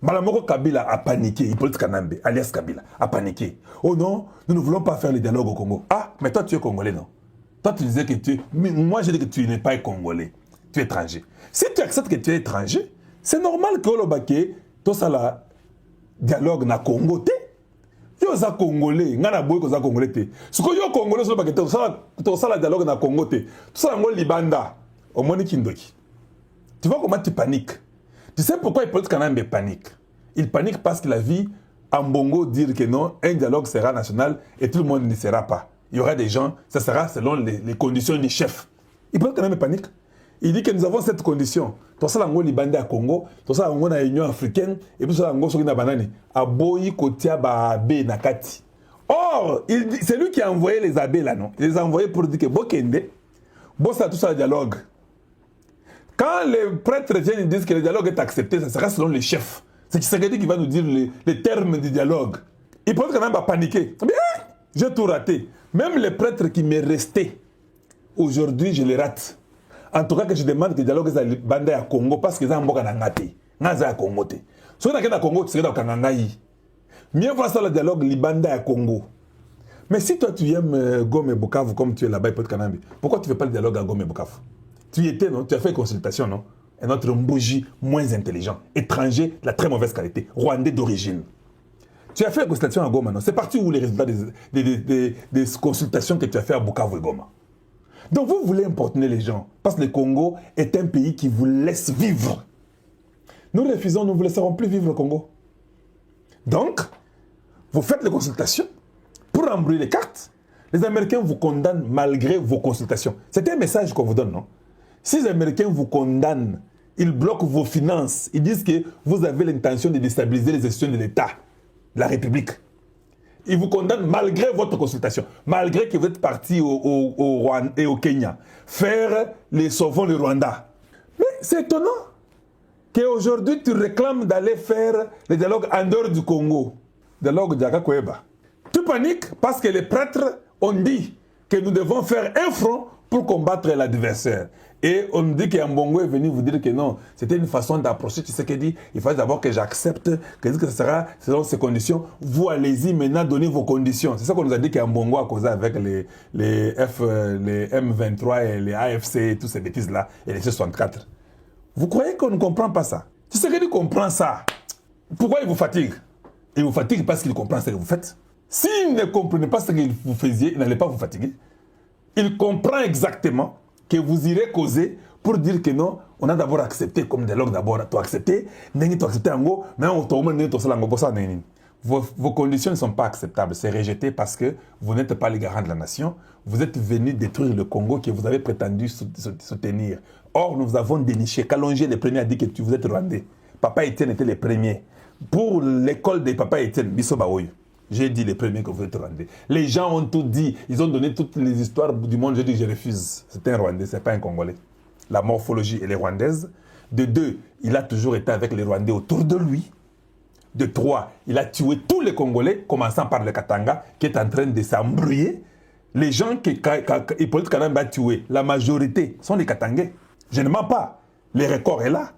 Malamoko Kabila a paniqué, Hippolyte Kanambe, alias Kabila, a paniqué. Oh non, nous ne voulons pas faire le dialogue au Congo. Ah, mais toi tu es Congolais, non? Toi tu disais que tu es... Mais moi je dis que tu n'es pas Congolais, tu es étranger. Si tu acceptes que tu es étranger, c'est normal que Olobake, tout ça là, dialogue na Congo, yo za Congolais, ngana boy ko za Congolais te. Ce que yo Congolais so bakete, tout ça la dialogue na Congo te. Tout ça ngo libanda, au moni kindoki. Tu vois comment tu paniques? Tu sais pourquoi Hippolyte Kanambe panique? Il panique parce qu'il a vu Ambongo dire que non, un dialogue sera national et tout le monde ne sera pas. Il y aura des gens, ça sera selon les conditions du chef. Hippolyte Kanambe panique. Il dit que nous avons cette condition. Tout ça, l'ango libandé à Congo, tout ça, l'ango na Union africaine, et puis ça, l'ango soki na banani. Aboyi kotia ba abe nakati. Or, c'est lui qui a envoyé les abbés là, non? Il les a envoyés pour dire que Bokende, bossa tout ça le dialogue. Quand les prêtres viennent et disent que le dialogue est accepté, ça sera selon les chefs. C'est Tshisekedi qui va nous dire les termes du dialogue. Il pense quand même à paniquer. J'ai tout raté. Même les prêtres qui m'est resté, aujourd'hui, je les rate. En tout cas, que je demande que le dialogue soit bandé à Congo parce que ça mboka na ngate. Naza à Congo te. Si on a à Congo, tu serais dans Kanangaï. Mieux voir ça le dialogue libandé à Congo. Mais si toi tu aimes Goma et Bukavu comme tu es là-bas, Hippolyte Kanambe, pourquoi tu ne fais pas le dialogue à Goma et Bukavu? Tu y étais, non? Tu as fait une consultation, non? Un autre Mbouji moins intelligent, étranger de la très mauvaise qualité, rwandais d'origine. Tu as fait une consultation à Goma, non? C'est parti où les résultats des consultations que tu as fait à Bukavu et Goma. Donc vous voulez importuner les gens, parce que le Congo est un pays qui vous laisse vivre. Nous refusons, nous ne vous laisserons plus vivre le Congo. Donc, vous faites les consultations pour embrouiller les cartes. Les Américains vous condamnent malgré vos consultations. C'est un message qu'on vous donne, non? Si les Américains vous condamnent, ils bloquent vos finances, ils disent que vous avez l'intention de déstabiliser les institutions de l'État, de la République. Ils vous condamnent malgré votre consultation, malgré que vous êtes parti au Rwanda et au Kenya faire les sauvons le Rwanda. Mais c'est étonnant qu'aujourd'hui tu réclames d'aller faire le dialogue en dehors du Congo. Dialogue Djaka Kweba. Tu paniques parce que les prêtres ont dit que nous devons faire un front pour combattre l'adversaire. Et on dit qu'Ambongo est venu vous dire que non, c'était une façon d'approcher. Tu sais qu'il dit, il faut d'abord que j'accepte, que ça sera selon ces conditions. Vous allez-y maintenant donner vos conditions. C'est ça qu'on nous a dit qu'Ambongo a causé avec les M23 et les AFC et toutes ces bêtises-là, et les C64. Vous croyez qu'on ne comprend pas ça? Tu sais qu'il comprend ça. Pourquoi il vous fatigue? Il vous fatigue parce qu'il comprend ce que vous faites. S'il ne comprenait pas ce que vous faisiez, il n'allait pas vous fatiguer. Il comprend exactement que vous irez causer pour dire que non, on a d'abord accepté comme dialogue d'abord, tu as accepté, tu as accepté en gros, mais on t'a vos conditions ne sont pas acceptables, c'est rejeté parce que vous n'êtes pas les garants de la nation, vous êtes venus détruire le Congo que vous avez prétendu soutenir. Or, nous avons déniché, Kalonji les premiers a dit que vous êtes rwandais. Papa Etienne était les premiers. Pour l'école de Papa Etienne, Bisso Baoyo. J'ai dit les premiers que vous êtes rwandais. Les gens ont tout dit. Ils ont donné toutes les histoires du monde. J'ai dit je refuse. C'est un Rwandais, c'est pas un Congolais. La morphologie, elle est rwandaise. De deux, il a toujours été avec les Rwandais autour de lui. De trois, il a tué tous les Congolais, commençant par le Katanga, qui est en train de s'embrouiller. Les gens que Hippolyte Kanambe a tués, la majorité sont les Katangais. Je ne mens pas. Le record est là.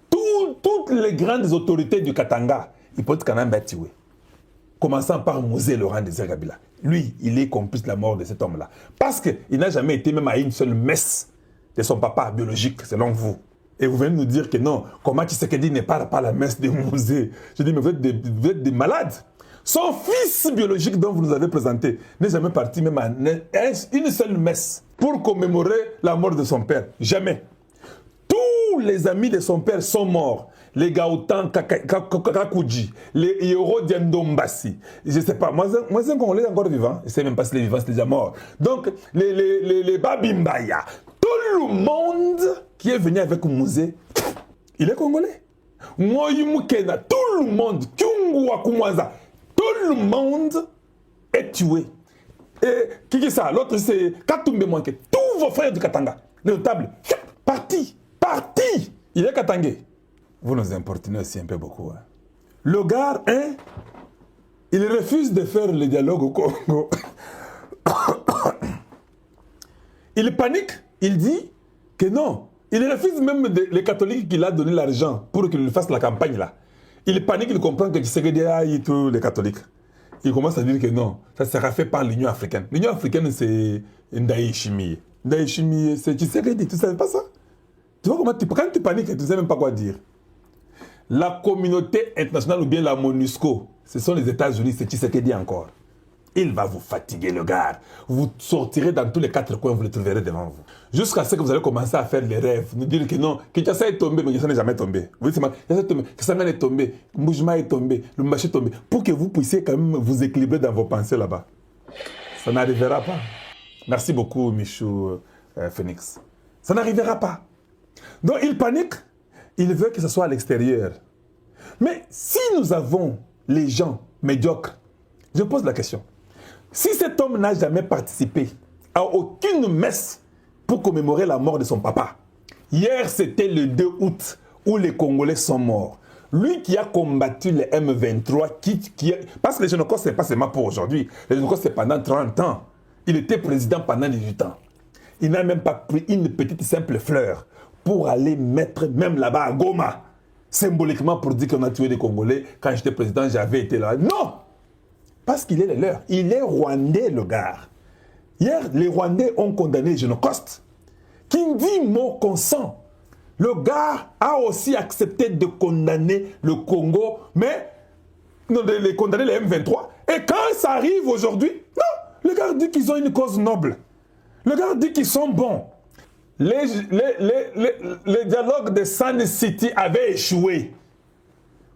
Toutes les grandes autorités du Katanga, Hippolyte Kanambe a tué. Commençant par Mosé Laurent Désiré Kabila. Lui, il est complice de la mort de cet homme-là. Parce qu'il n'a jamais été même à une seule messe de son papa biologique, selon vous. Et vous venez nous dire que non, comment Tshisekedi ne parle pas à la messe de Mosé? Je dis, mais vous êtes des malades. Son fils biologique dont vous nous avez présenté n'est jamais parti même à une seule messe pour commémorer la mort de son père. Jamais. Tous les amis de son père sont morts. Les Gaoutan Kakouji, les Yoro Diandombassi, je ne sais pas, moi c'est un Congolais encore vivant, je ne sais même pas si les vivants c'est déjà mort. Donc, les Babimbaya, tout le monde qui est venu avec Mouzé, il est Congolais. Moyumukena, tout le monde, Kyungwa Kumwaza, tout le monde est tué. Et qui est ça? L'autre c'est Katumbe Mwanke, tous vos frères du Katanga, les notables, parti, il est Katangé. Vous nous importunez aussi un peu beaucoup. Hein. Le gars, hein, il refuse de faire le dialogue au Congo. Il panique, il dit que non. Il refuse même les catholiques qui lui a donné l'argent pour qu'il fasse la campagne là. Il panique, il comprend que Tshisekedi a eu tous les catholiques. Il commence à dire que non, ça sera fait par l'Union africaine. L'Union africaine, c'est Ndaye Chimie. Ndaye Chimie, c'est Tshisekedi, tu ne savais pas ça? Tu vois comment quand tu paniques, tu ne sais même pas quoi dire. La communauté internationale ou bien la MONUSCO, ce sont les États-Unis, c'est Tshisekedi encore. Il va vous fatiguer, le gars. Vous sortirez dans tous les quatre coins, vous le trouverez devant vous. Jusqu'à ce que vous allez commencer à faire les rêves, nous dire que non, que Kinshasa est tombé, mais Kinshasa n'est jamais tombé. Vous dites, Kinshasa est tombé, Mboujima est tombé, Lumbashi est tombé. Pour que vous puissiez quand même vous équilibrer dans vos pensées là-bas. Ça n'arrivera pas. Merci beaucoup, Michou Phoenix. Ça n'arrivera pas. Donc, il panique. Il veut que ce soit à l'extérieur. Mais si nous avons les gens médiocres, je pose la question. Si cet homme n'a jamais participé à aucune messe pour commémorer la mort de son papa, hier c'était le 2 août où les Congolais sont morts. Lui qui a combattu les M23, parce que les génocides, ce n'est pas seulement pour aujourd'hui. Les génocides, c'est pendant 30 ans. Il était président pendant 18 ans. Il n'a même pas pris une petite simple fleur pour aller mettre même là-bas à Goma, symboliquement pour dire qu'on a tué des Congolais. Quand j'étais président, j'avais été là. Non! Parce qu'il est le leur. Il est rwandais, le gars. Hier, les Rwandais ont condamné les génocides. Kindi Mo consent. Le gars a aussi accepté de condamner le Congo, mais non, de les condamner les M23. Et quand ça arrive aujourd'hui, non, le gars dit qu'ils ont une cause noble. Le gars dit qu'ils sont bons. Les dialogues de Sun City avaient échoué.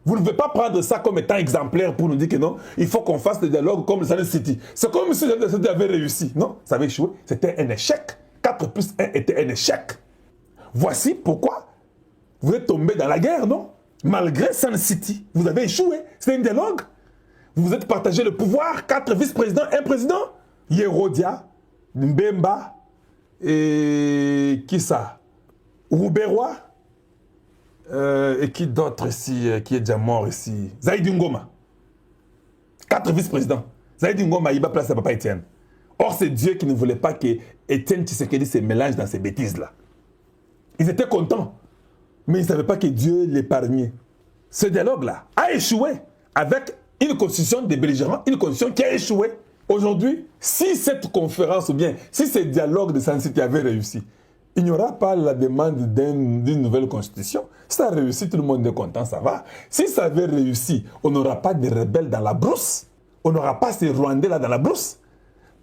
Vous ne pouvez pas prendre ça comme étant exemplaire pour nous dire que non, il faut qu'on fasse des dialogues comme le Sun City. C'est comme si ça avait réussi. Non, ça avait échoué. C'était un échec. 4 plus 1 était un échec. Voici pourquoi vous êtes tombé dans la guerre, non? Malgré Sun City, vous avez échoué. C'était un dialogue. Vous vous êtes partagé le pouvoir. 4 vice-présidents, 1 président. Yerodia, Mbemba, et qui ça? Rouberois. Et qui d'autre ici, qui est déjà mort ici? Zaïdi Ngoma. 4 vice-présidents. Zaïdi Ngoma, il va placer à Papa Étienne. Or, c'est Dieu qui ne voulait pas que Étienne Tshisekedi se mélange dans ces bêtises-là. Ils étaient contents, mais ils ne savaient pas que Dieu l'épargnait. Ce dialogue-là a échoué avec une constitution des belligérants, une constitution qui a échoué. Aujourd'hui, si cette conférence ou bien si ce dialogue de Sun City avait réussi, il n'y aura pas la demande d'une nouvelle constitution. Si ça a réussi, tout le monde est content, ça va. Si ça avait réussi, on n'aura pas de rebelles dans la brousse. On n'aura pas ces Rwandais-là dans la brousse.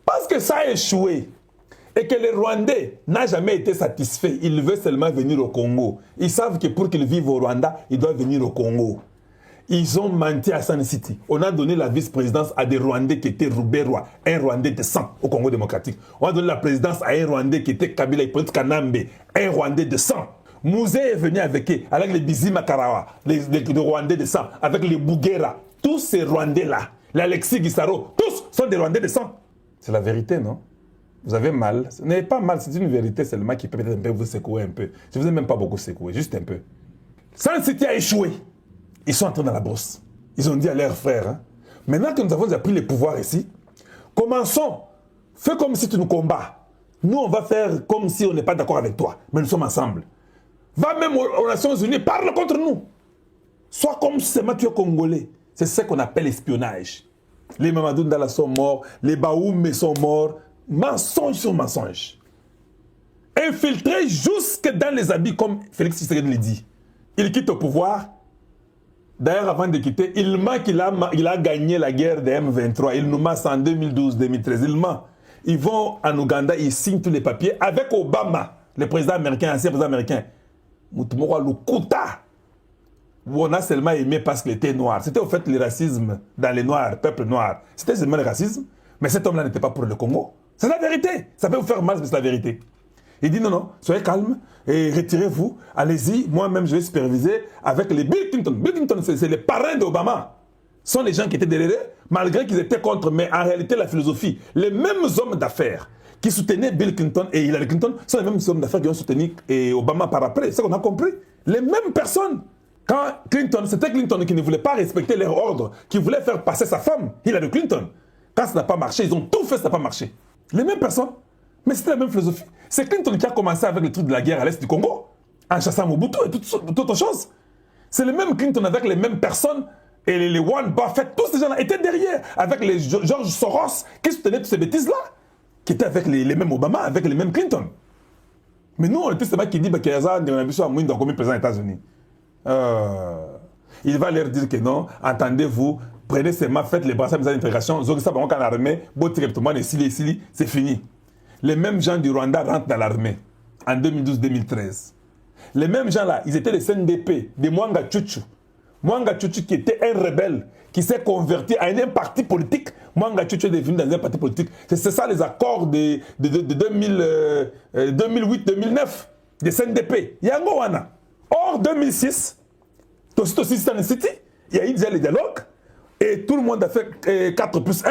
Parce que ça a échoué. Et que les Rwandais n'ont jamais été satisfaits. Ils veulent seulement venir au Congo. Ils savent que pour qu'ils vivent au Rwanda, ils doivent venir au Congo. Ils ont menti à Sun City. On a donné la vice-présidence à des Rwandais qui étaient Rouberois, un Rwandais de sang au Congo démocratique. On a donné la présidence à un Rwandais qui était Kabila Hippolyte Kanambe, un Rwandais de sang. Mouzé est venu avec eux, avec les Bizima Karawa, les Rwandais de sang, avec les Bougera. Tous ces Rwandais-là, l'Alexis Gisaro, tous sont des Rwandais de sang. C'est la vérité, non? Vous avez mal. Ce n'est pas mal, c'est une vérité seulement qui peut peut-être un peu vous secouer un peu. Je ne vous ai même pas beaucoup secoué, juste un peu. Sun City a échoué. Ils sont entrés dans la brousse. Ils ont dit à leurs frères, hein, maintenant que nous avons pris les pouvoirs ici, commençons. Fais comme si tu nous combats. Nous, on va faire comme si on n'est pas d'accord avec toi. Mais nous sommes ensemble. Va même aux Nations Unies, parle contre nous. Sois comme si seulement tu es Congolais. C'est ce qu'on appelle l'espionnage. Les Mamadou Ndala sont morts, les Baoumé sont morts. Mensonge sur mensonge. Infiltré jusque dans les habits, comme Félix Tshisekedi le dit. Il quitte au pouvoir. D'ailleurs, avant de quitter, il ment qu'il a gagné la guerre des M23. Il nous ment en 2012-2013. Il ment. Ils vont en Ouganda, ils signent tous les papiers avec Obama, le président américain, ancien président américain. Moutoumora Lukuta. On a seulement aimé parce qu'il était noir. C'était au fait le racisme dans les noirs, peuple noir. C'était seulement le racisme. Mais cet homme-là n'était pas pour le Congo. C'est la vérité. Ça peut vous faire mal, mais c'est la vérité. Il dit non, non, soyez calme et retirez-vous. Allez-y, moi-même je vais superviser avec les Bill Clinton. Bill Clinton, c'est les parrains d'Obama. Ce sont les gens qui étaient derrière eux, malgré qu'ils étaient contre. Mais en réalité, la philosophie, les mêmes hommes d'affaires qui soutenaient Bill Clinton et Hillary Clinton sont les mêmes hommes d'affaires qui ont soutenu Obama par après. C'est ce qu'on a compris. Les mêmes personnes. Quand Clinton, c'était Clinton qui ne voulait pas respecter leur ordre, qui voulait faire passer sa femme, Hillary Clinton. Quand ça n'a pas marché, ils ont tout fait, ça n'a pas marché. Les mêmes personnes. Mais c'était la même philosophie. C'est Clinton qui a commencé avec le truc de la guerre à l'est du Congo, en chassant Mobutu et toute autre chose. C'est le même Clinton avec les mêmes personnes. Et les Warren Buffett, tous ces gens-là étaient derrière. Avec les George Soros qui soutenaient toutes ces bêtises-là. Qui étaient avec les mêmes Obama, avec les mêmes Clinton. Mais nous, on était ce mec qui dit qu'il y a un ambition à Mouinda comme président des États-Unis. Il va leur dire que non, entendez-vous, prenez ces mains, faites les brassards d'intégration, ça va en armée, directement, c'est fini. Les mêmes gens du Rwanda rentrent dans l'armée en 2012-2013. Les mêmes gens-là, ils étaient les CNDP, des Mwanga Tchouchou. Mwanga Tchouchou qui était un rebelle, qui s'est converti à un parti politique. Mwanga Tchouchou est devenu dans un parti politique. C'est ça les accords de 2008-2009 des CNDP. Yango Wana. Or, 2006, City, il y a eu déjà les dialogues et tout le monde a fait 4+1.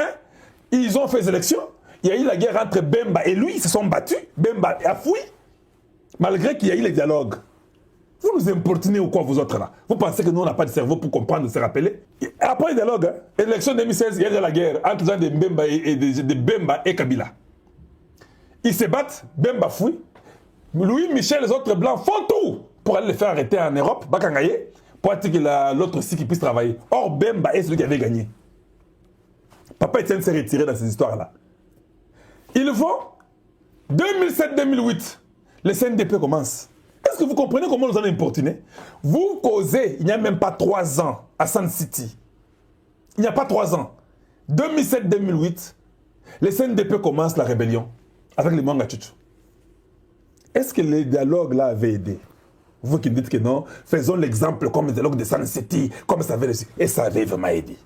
Ils ont fait les élections. Il y a eu la guerre entre Bemba et lui. Ils se sont battus. Bemba a fui. Malgré qu'il y a eu les dialogues. Vous nous importunez ou quoi, vous autres là? Vous pensez que nous, on n'a pas de cerveau pour comprendre, se rappeler? Après le dialogue, élection 2016, il y a eu la guerre entre les gens de Bemba de Bemba et Kabila. Ils se battent, Bemba fouille. Louis Michel, les autres blancs font tout pour aller les faire arrêter en Europe, Bakangaye, pour que l'autre aussi qui puisse travailler. Or, Bemba est celui qui avait gagné. Papa Etienne s'est retiré dans ces histoires-là. Ils vont, 2007-2008, le CNDP commence. Est-ce que vous comprenez comment nous allons importuner? Vous causez, il n'y a même pas 3 ans à Sun City. Il n'y a pas 3 ans. 2007-2008, le CNDP commence la rébellion avec les Mwanga Tchouchou. Est-ce que les dialogues là avaient aidé? Vous qui me dites que non, faisons l'exemple comme le dialogue de Sun City, comme ça avait réussi. Et ça avait vraiment aidé.